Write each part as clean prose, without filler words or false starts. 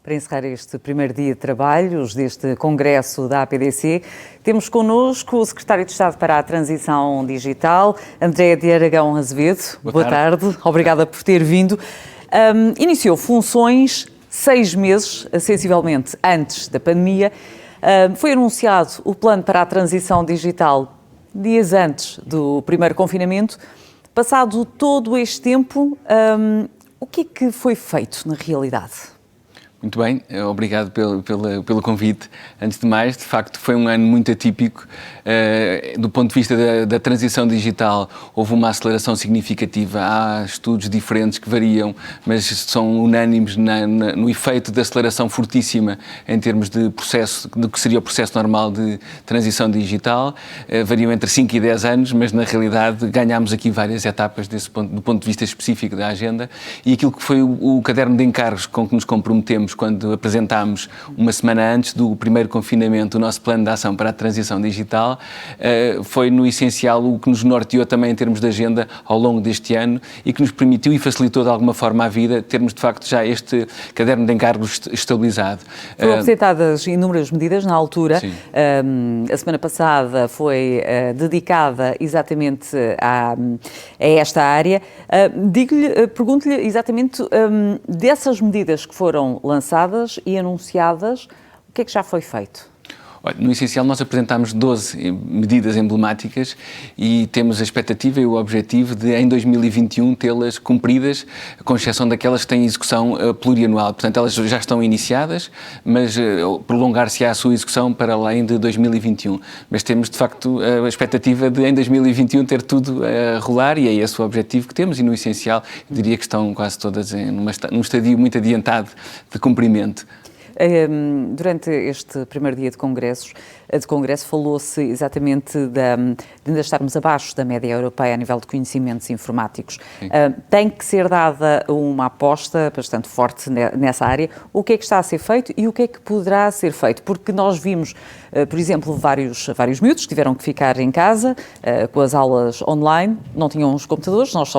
Para encerrar este primeiro dia de trabalhos deste congresso da APDC, temos connosco o Secretário de Estado para a Transição Digital, André de Aragão Azevedo. Boa tarde. Obrigada por ter vindo. Iniciou funções 6 meses, sensivelmente antes da pandemia. Foi anunciado o plano para a transição digital dias antes do primeiro confinamento. Passado todo este tempo, o que é que foi feito na realidade? Muito bem, obrigado pelo convite. Antes de mais, de facto, foi um ano muito atípico. Do ponto de vista da transição digital, houve uma aceleração significativa. Há estudos diferentes que variam, mas são unânimes no efeito de aceleração fortíssima em termos de processo, do que seria o processo normal de transição digital. Variam entre 5 e 10 anos, mas na realidade ganhámos aqui várias etapas do ponto de vista específico da agenda. E aquilo que foi o caderno de encargos com que nos comprometemos quando apresentámos uma semana antes do primeiro confinamento o nosso plano de ação para a transição digital, foi no essencial o que nos norteou também em termos de agenda ao longo deste ano e que nos permitiu e facilitou de alguma forma a vida termos de facto já este caderno de encargos estabilizado. Foram apresentadas inúmeras medidas na altura. A semana passada foi dedicada exatamente a esta área. Pergunto-lhe exatamente dessas medidas que foram lançadas e anunciadas, o que é que já foi feito? Olha, no essencial nós apresentámos 12 medidas emblemáticas e temos a expectativa e o objetivo de em 2021 tê-las cumpridas, com exceção daquelas que têm execução plurianual. Portanto, elas já estão iniciadas, mas prolongar-se-á a sua execução para além de 2021. Mas temos, de facto, a expectativa de em 2021 ter tudo a rolar e é esse o objetivo que temos e no essencial eu diria que estão quase todas num estadio muito adiantado de cumprimento. Durante este primeiro dia de congresso falou-se exatamente de ainda estarmos abaixo da média europeia a nível de conhecimentos informáticos. Tem que ser dada uma aposta bastante forte nessa área. O que é que está a ser feito e o que é que poderá ser feito? Porque nós vimos, por exemplo, vários miúdos que tiveram que ficar em casa com as aulas online, não tinham os computadores, nós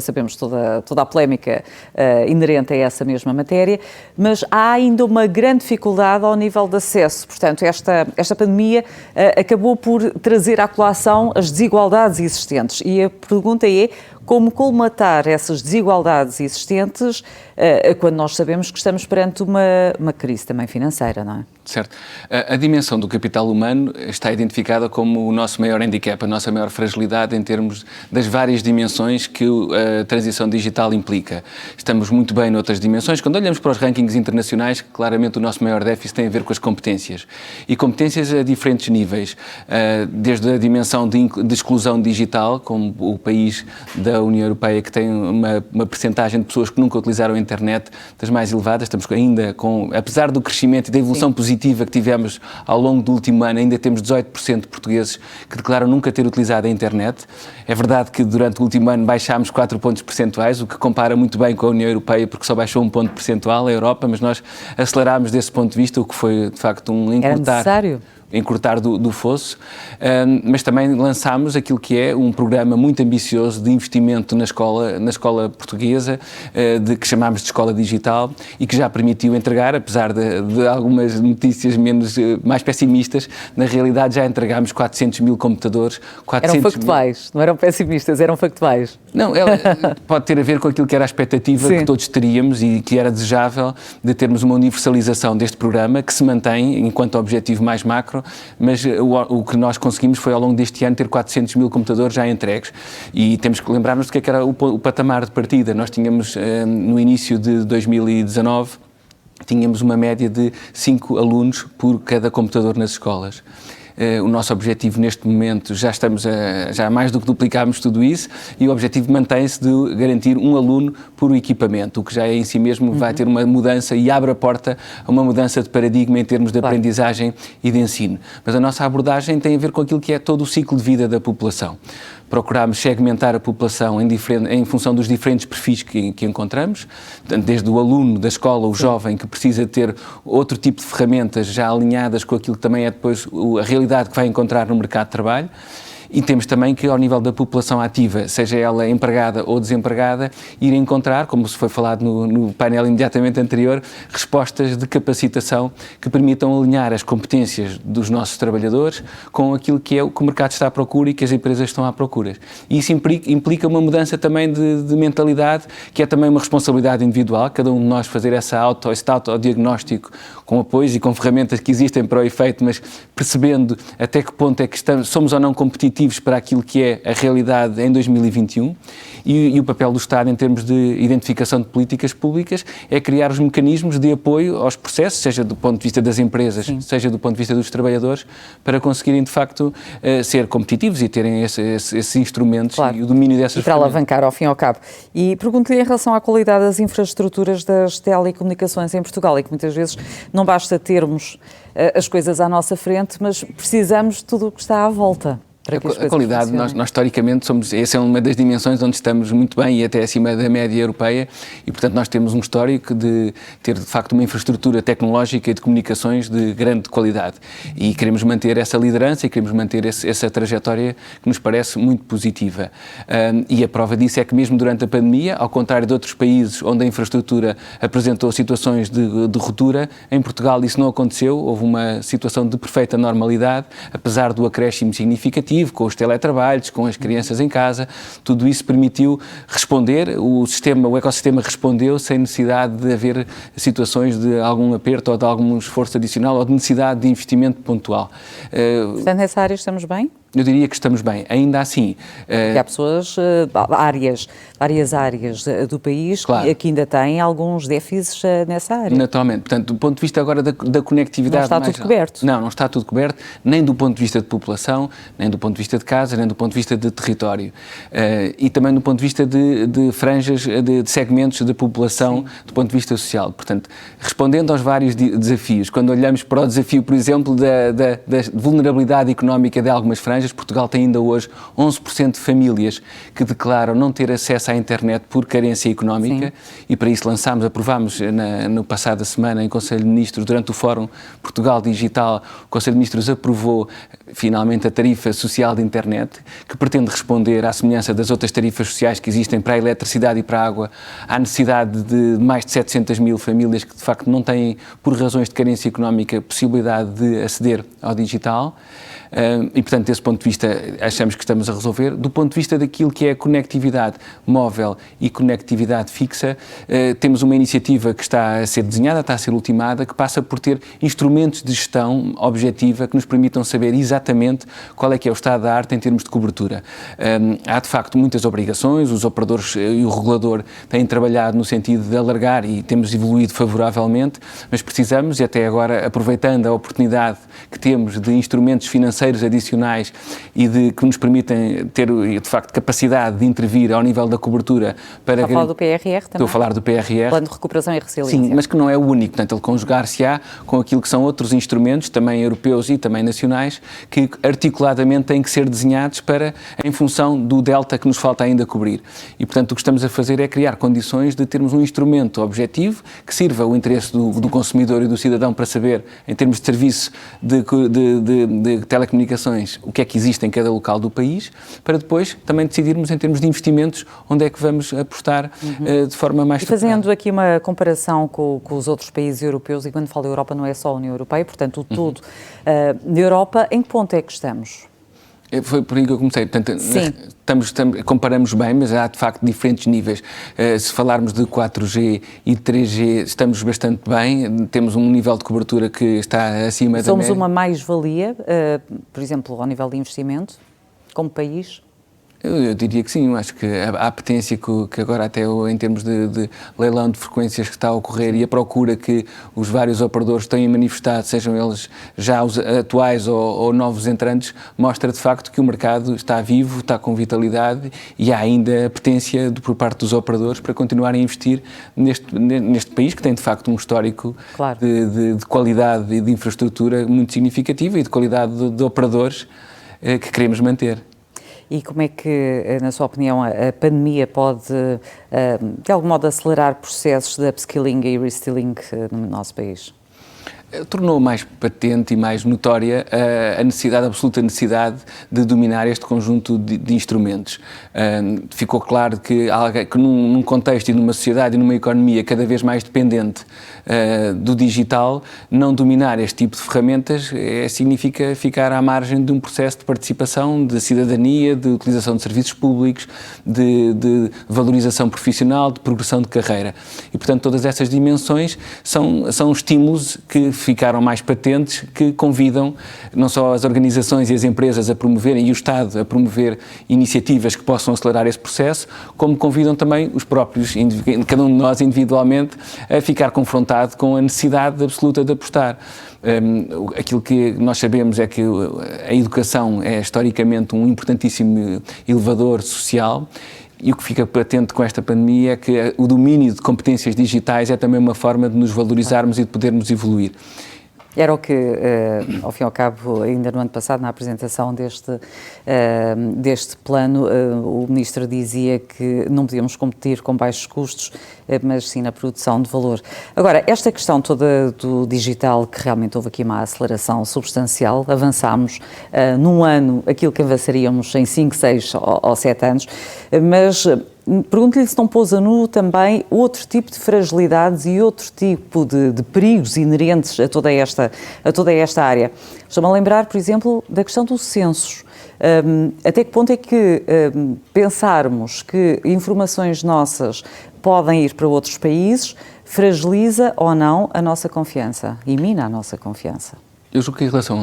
sabemos toda a polémica inerente a essa mesma matéria, mas há ainda uma grande dificuldade ao nível de acesso. Portanto, esta pandemia acabou por trazer à colação as desigualdades existentes. E a pergunta é como colmatar essas desigualdades existentes quando nós sabemos que estamos perante uma crise também financeira, não é? Certo. A dimensão do capital humano está identificada como o nosso maior handicap, a nossa maior fragilidade em termos das várias dimensões que a transição digital implica. Estamos muito bem noutras dimensões. Quando olhamos para os rankings internacionais, claramente o nosso maior déficit tem a ver com as competências. E competências a diferentes níveis. Desde a dimensão de exclusão digital, como o país da União Europeia que tem uma percentagem de pessoas que nunca utilizaram a internet das mais elevadas. Estamos ainda com, apesar do crescimento e da evolução positiva que tivemos ao longo do último ano, ainda temos 18% de portugueses que declaram nunca ter utilizado a internet. É verdade que durante o último ano baixámos 4 pontos percentuais, o que compara muito bem com a União Europeia, porque só baixou 1 ponto percentual a Europa, mas nós acelerámos desse ponto de vista, o que foi de facto encurtar do fosso, mas também lançámos aquilo que é um programa muito ambicioso de investimento na escola portuguesa, que chamámos de Escola Digital e que já permitiu entregar, apesar de algumas notícias mais pessimistas, na realidade já entregámos 400 mil computadores. Eram factuais, não eram pessimistas, eram factuais. Não, pode ter a ver com aquilo que era a expectativa que todos teríamos e que era desejável de termos uma universalização deste programa que se mantém enquanto objetivo mais macro, mas o que nós conseguimos foi ao longo deste ano ter 400 mil computadores já entregues e temos que lembrar-nos do que é que era o patamar de partida. Nós tínhamos no início de 2019 tínhamos uma média de 5 alunos por cada computador nas escolas. O nosso objetivo neste momento, já mais do que duplicámos tudo isso e o objetivo mantém-se de garantir um aluno por equipamento, o que já em si mesmo vai ter uma mudança e abre a porta a uma mudança de paradigma em termos de aprendizagem e de ensino. Mas a nossa abordagem tem a ver com aquilo que é todo o ciclo de vida da população. Procurámos segmentar a população em função dos diferentes perfis que encontramos, desde o aluno da escola, o jovem, que precisa ter outro tipo de ferramentas já alinhadas com aquilo que também é depois a realidade que vai encontrar no mercado de trabalho, E temos também que, ao nível da população ativa, seja ela empregada ou desempregada, ir encontrar, como se foi falado no painel imediatamente anterior, respostas de capacitação que permitam alinhar as competências dos nossos trabalhadores com aquilo que é o que o mercado está à procura e que as empresas estão à procura. E isso implica uma mudança também de mentalidade, que é também uma responsabilidade individual, cada um de nós fazer esse autodiagnóstico com apoios e com ferramentas que existem para o efeito, mas percebendo até que ponto é que somos ou não competitivos para aquilo que é a realidade em 2021 e o papel do Estado em termos de identificação de políticas públicas é criar os mecanismos de apoio aos processos, seja do ponto de vista das empresas, Sim. seja do ponto de vista dos trabalhadores, para conseguirem de facto ser competitivos e terem esses instrumentos claro. E o domínio dessas para alavancar ao fim e ao cabo. E pergunto-lhe em relação à qualidade das infraestruturas das telecomunicações em Portugal, e que muitas vezes não basta termos as coisas à nossa frente, mas precisamos de tudo o que está à volta. A qualidade, nós historicamente essa é uma das dimensões onde estamos muito bem e até acima da média europeia e, portanto, nós temos um histórico de ter, de facto, uma infraestrutura tecnológica e de comunicações de grande qualidade e queremos manter essa liderança e queremos manter essa trajetória que nos parece muito positiva. E a prova disso é que mesmo durante a pandemia, ao contrário de outros países onde a infraestrutura apresentou situações de ruptura, em Portugal isso não aconteceu, houve uma situação de perfeita normalidade, apesar do acréscimo significativo, com os teletrabalhos, com as crianças em casa, tudo isso permitiu responder, o ecossistema respondeu sem necessidade de haver situações de algum aperto ou de algum esforço adicional ou de necessidade de investimento pontual. Portanto, nessa área estamos bem? Eu diria que estamos bem. Ainda assim... Porque há pessoas, várias áreas do país claro. Que ainda têm alguns déficits nessa área. Naturalmente. Portanto, do ponto de vista agora da conectividade... Não está tudo coberto. Não está tudo coberto, nem do ponto de vista de população, nem do ponto de vista de casa, nem do ponto de vista de território. E também do ponto de vista de franjas, de segmentos da população, Sim. do ponto de vista social. Portanto, respondendo aos vários desafios, quando olhamos para o desafio, por exemplo, da vulnerabilidade económica de algumas franjas, Portugal tem ainda hoje 11% de famílias que declaram não ter acesso à internet por carência económica. Sim. E para isso aprovámos no passada semana em Conselho de Ministros, durante o Fórum Portugal Digital, o Conselho de Ministros aprovou finalmente a tarifa social de internet, que pretende responder à semelhança das outras tarifas sociais que existem para a eletricidade e para a água, à necessidade de mais de 700 mil famílias que de facto não têm, por razões de carência económica, possibilidade de aceder ao digital. E, portanto, desse ponto de vista, achamos que estamos a resolver. Do ponto de vista daquilo que é a conectividade móvel e conectividade fixa, temos uma iniciativa que está a ser desenhada, está a ser ultimada, que passa por ter instrumentos de gestão objetiva que nos permitam saber exatamente qual é que é o estado da arte em termos de cobertura. Há, de facto, muitas obrigações, os operadores e o regulador têm trabalhado no sentido de alargar e temos evoluído favoravelmente, mas precisamos, e até agora, aproveitando a oportunidade que temos de instrumentos financeiros adicionais e que nos permitem ter, de facto, capacidade de intervir ao nível da cobertura para... Está a falar do PRR também? Estou a falar do PRR. Plano de Recuperação e Resiliência. Sim, mas que não é o único. Portanto, ele conjugar-se-á com aquilo que são outros instrumentos, também europeus e também nacionais, que articuladamente têm que ser desenhados em função do delta que nos falta ainda cobrir. E, portanto, o que estamos a fazer é criar condições de termos um instrumento objetivo que sirva ao interesse do consumidor e do cidadão para saber, em termos de serviço de telecomunicações, o que é que existe em cada local do país, para depois também decidirmos em termos de investimentos onde é que vamos apostar de forma mais estruturada. Fazendo aqui uma comparação com os outros países europeus, e quando falo Europa não é só a União Europeia, portanto o todo, na Europa, em que ponto é que estamos? Foi por aí que eu comecei. Portanto, comparamos bem, mas há de facto diferentes níveis. Se falarmos de 4G e de 3G, estamos bastante bem, temos um nível de cobertura que está acima da média. Somos uma mais-valia, por exemplo, ao nível de investimento, como país? Eu diria que sim, acho que a apetência que agora até em termos de leilão de frequências que está a ocorrer e a procura que os vários operadores têm manifestado, sejam eles já os atuais ou novos entrantes, mostra de facto que o mercado está vivo, está com vitalidade e há ainda apetência por parte dos operadores para continuarem a investir neste país que tem de facto um histórico claro. de qualidade e de infraestrutura muito significativa e de qualidade de operadores que queremos manter. E como é que, na sua opinião, a pandemia pode, de algum modo, acelerar processos de upskilling e reskilling no nosso país? tornou mais patente e mais notória a necessidade, a absoluta necessidade de dominar este conjunto de instrumentos. Ficou claro que num contexto e numa sociedade e numa economia cada vez mais dependente do digital, não dominar este tipo de ferramentas significa ficar à margem de um processo de participação, de cidadania, de utilização de serviços públicos, de valorização profissional, de progressão de carreira. E, portanto, todas essas dimensões são estímulos que ficaram mais patentes, que convidam não só as organizações e as empresas a promoverem, e o Estado a promover iniciativas que possam acelerar esse processo, como convidam também os próprios, cada um de nós individualmente, a ficar confrontado com a necessidade absoluta de apostar. Aquilo que nós sabemos é que a educação é historicamente um importantíssimo elevador social. E o que fica patente com esta pandemia é que o domínio de competências digitais é também uma forma de nos valorizarmos e de podermos evoluir. Era o que, ao fim e ao cabo, ainda no ano passado, na apresentação deste plano, o Ministro dizia que não podíamos competir com baixos custos, mas sim na produção de valor. Agora, esta questão toda do digital, que realmente houve aqui uma aceleração substancial, avançámos num ano aquilo que avançaríamos em 5, 6 ou 7 anos, mas pergunto-lhe se não pôs a nu também outro tipo de fragilidades e outro tipo de perigos inerentes a toda esta área. Estou-me a lembrar, por exemplo, da questão dos censos. Até que ponto é que pensarmos que informações nossas podem ir para outros países fragiliza ou não a nossa confiança e mina a nossa confiança? Eu julgo que em relação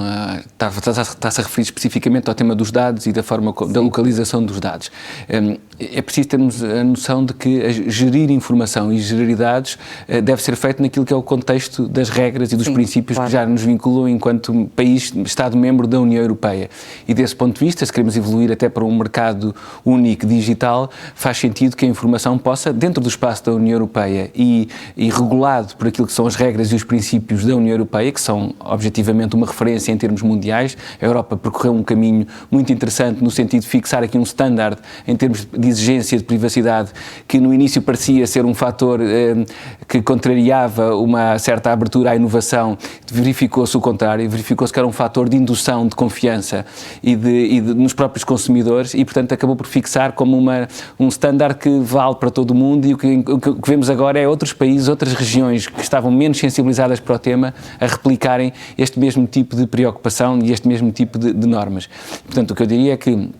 está-se a referir especificamente ao tema dos dados e da forma da localização dos dados. É preciso termos a noção de que gerir informação e gerir dados deve ser feito naquilo que é o contexto das regras e dos princípios que já nos vinculam enquanto país, Estado-membro da União Europeia. E desse ponto de vista, se queremos evoluir até para um mercado único digital, faz sentido que a informação possa, dentro do espaço da União Europeia e regulado por aquilo que são as regras e os princípios da União Europeia, que são objetivamente uma referência em termos mundiais. A Europa percorreu um caminho muito interessante no sentido de fixar aqui um standard em termos de exigência de privacidade que no início parecia ser um fator que contrariava uma certa abertura à inovação. Verificou-se o contrário, verificou-se que era um fator de indução de confiança nos próprios consumidores e, portanto, acabou por fixar como um standard que vale para todo o mundo e o que vemos agora é outros países, outras regiões que estavam menos sensibilizadas para o tema a replicarem este mesmo tipo de preocupação e este mesmo tipo de normas. Portanto, o que eu diria é que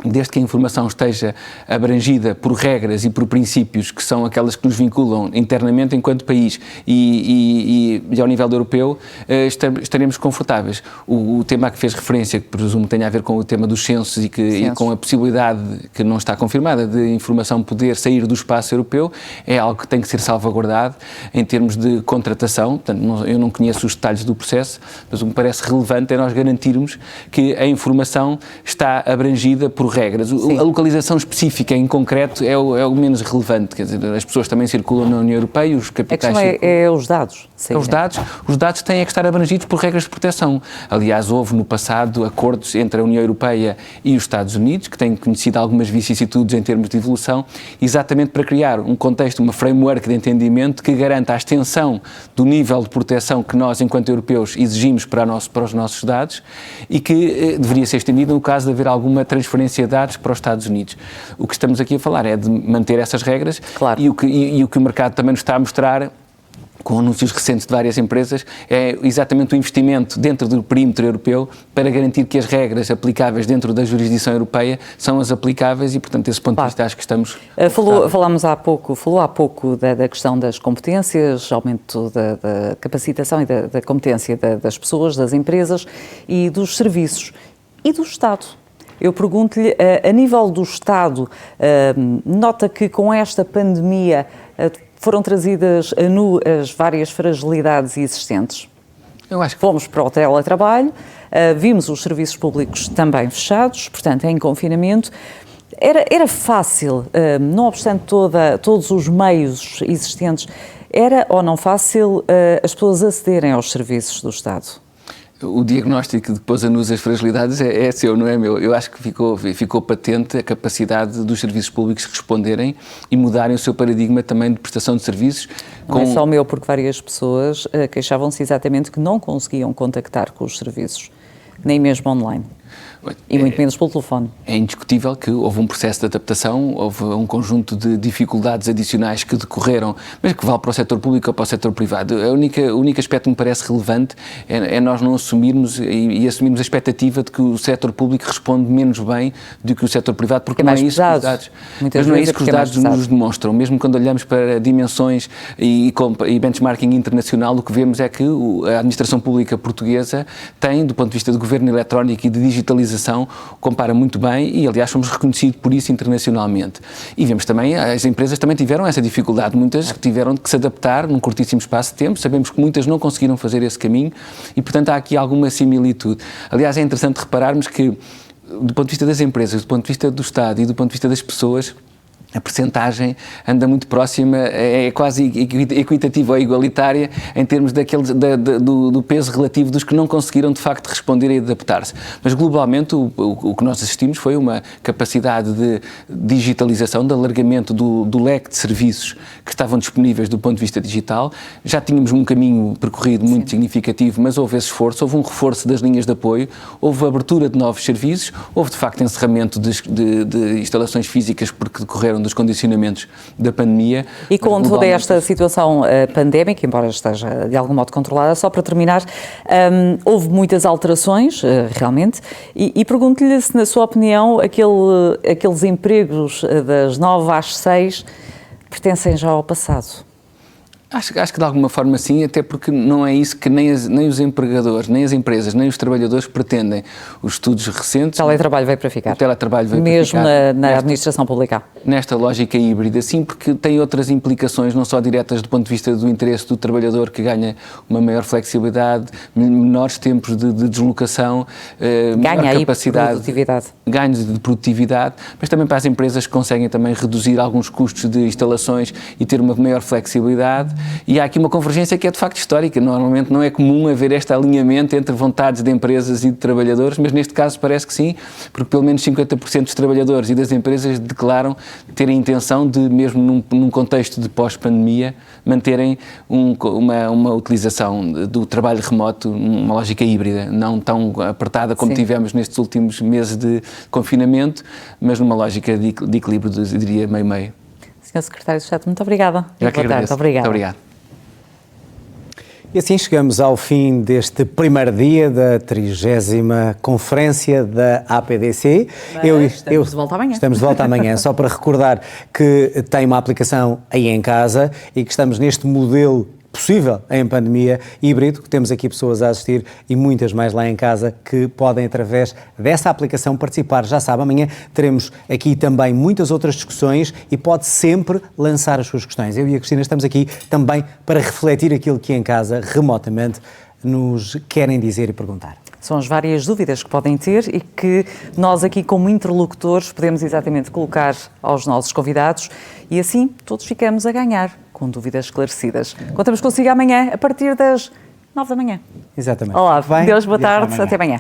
desde que a informação esteja abrangida por regras e por princípios que são aquelas que nos vinculam internamente enquanto país e ao nível europeu, estaremos confortáveis. O tema a que fez referência, que presumo tenha a ver com o tema dos censos e com a possibilidade, que não está confirmada, de informação poder sair do espaço europeu, é algo que tem que ser salvaguardado em termos de contratação. Portanto, eu não conheço os detalhes do processo, mas o que me parece relevante é nós garantirmos que a informação está abrangida por regras. A localização específica em concreto é o menos relevante, quer dizer, as pessoas também circulam na União Europeia, os capitais... A questão é os dados. Sim, os dados têm que estar abrangidos por regras de proteção. Aliás, houve no passado acordos entre a União Europeia e os Estados Unidos, que têm conhecido algumas vicissitudes em termos de evolução, exatamente para criar um contexto, uma framework de entendimento que garanta a extensão do nível de proteção que nós, enquanto europeus, exigimos para os nossos dados e que deveria ser estendido no caso de haver alguma transferência de dados para os Estados Unidos. O que estamos aqui a falar é de manter essas regras e o que o mercado também nos está a mostrar, com anúncios recentes de várias empresas, é exatamente o investimento dentro do perímetro europeu para garantir que as regras aplicáveis dentro da jurisdição europeia são as aplicáveis e, portanto, desse ponto de vista, acho que estamos... Falou há pouco da questão das competências, aumento da capacitação e da competência das pessoas, das empresas e dos serviços e do Estado. Eu pergunto-lhe, a nível do Estado, nota que com esta pandemia foram trazidas a nu as várias fragilidades existentes? Eu acho que... Fomos para o teletrabalho, vimos os serviços públicos também fechados, portanto em confinamento. Era fácil, não obstante todos os meios existentes, era ou não fácil as pessoas acederem aos serviços do Estado? O diagnóstico que depois anusa as fragilidades é seu, não é meu. Eu acho que ficou patente a capacidade dos serviços públicos responderem e mudarem o seu paradigma também de prestação de serviços. Não é só o meu, porque várias pessoas queixavam-se exatamente que não conseguiam contactar com os serviços, nem mesmo online. E muito menos pelo telefone. É indiscutível que houve um processo de adaptação, houve um conjunto de dificuldades adicionais que decorreram, mas que vale para o setor público ou para o setor privado. O único aspecto que me parece relevante é nós não assumirmos e assumirmos a expectativa de que o setor público responde menos bem do que o setor privado, porque não é isso que os dados, mas não é isso que os dados nos demonstram. Mesmo quando olhamos para dimensões e benchmarking internacional, o que vemos é que a administração pública portuguesa tem, do ponto de vista do governo eletrónico e de digitalização, compara muito bem e, aliás, fomos reconhecidos por isso internacionalmente. E vemos também, as empresas também tiveram essa dificuldade, muitas que tiveram que se adaptar num curtíssimo espaço de tempo, sabemos que muitas não conseguiram fazer esse caminho e, portanto, há aqui alguma similitude. Aliás, é interessante repararmos que, do ponto de vista das empresas, do ponto de vista do Estado e do ponto de vista das pessoas, a percentagem anda muito próxima, é quase equitativa ou igualitária em termos do peso relativo dos que não conseguiram de facto responder e adaptar-se. Mas globalmente o que nós assistimos foi uma capacidade de digitalização, de alargamento do leque de serviços que estavam disponíveis do ponto de vista digital. Já tínhamos um caminho percorrido muito significativo, mas houve esse esforço, houve um reforço das linhas de apoio, houve abertura de novos serviços, houve de facto encerramento de instalações físicas porque decorreram dos condicionamentos da pandemia. E com toda esta situação pandémica, embora esteja de algum modo controlada, só para terminar, houve muitas alterações, realmente, e pergunto-lhe se, na sua opinião, aqueles empregos das 9 às 6 pertencem já ao passado. Acho que de alguma forma sim, até porque não é isso que nem os empregadores, nem as empresas, nem os trabalhadores pretendem. Os estudos recentes... O teletrabalho veio para ficar. O teletrabalho veio mesmo para ficar. Mesmo na administração pública. Nesta lógica híbrida, sim, porque tem outras implicações, não só diretas do ponto de vista do interesse do trabalhador, que ganha uma maior flexibilidade, menores tempos de deslocação, maior capacidade, ganhos de produtividade, mas também para as empresas que conseguem também reduzir alguns custos de instalações e ter uma maior flexibilidade. E há aqui uma convergência que é de facto histórica. Normalmente não é comum haver este alinhamento entre vontades de empresas e de trabalhadores, mas neste caso parece que sim, porque pelo menos 50% dos trabalhadores e das empresas declaram ter a intenção de, mesmo num contexto de pós-pandemia, manterem uma utilização do trabalho remoto, uma lógica híbrida, não tão apertada como tivemos nestes últimos meses de confinamento, mas numa lógica de equilíbrio, eu diria, meio-meio. Sr. Secretário de Estado, muito obrigada. Boa tarde. Obrigada. Muito obrigado. E assim chegamos ao fim deste primeiro dia da 30ª Conferência da APDC. Estamos de volta amanhã. Estamos de volta amanhã, só para recordar que tem uma aplicação aí em casa e que estamos neste modelo possível em pandemia, híbrido, que temos aqui pessoas a assistir e muitas mais lá em casa que podem, através dessa aplicação, participar. Já sabe, amanhã teremos aqui também muitas outras discussões e pode sempre lançar as suas questões. Eu e a Cristina estamos aqui também para refletir aquilo que em casa, remotamente, nos querem dizer e perguntar. São as várias dúvidas que podem ter e que nós aqui, como interlocutores, podemos exatamente colocar aos nossos convidados e assim todos ficamos a ganhar com dúvidas esclarecidas. Contamos consigo amanhã, a partir das 9 da manhã. Exatamente. Olá, Deus, boa tarde, até amanhã.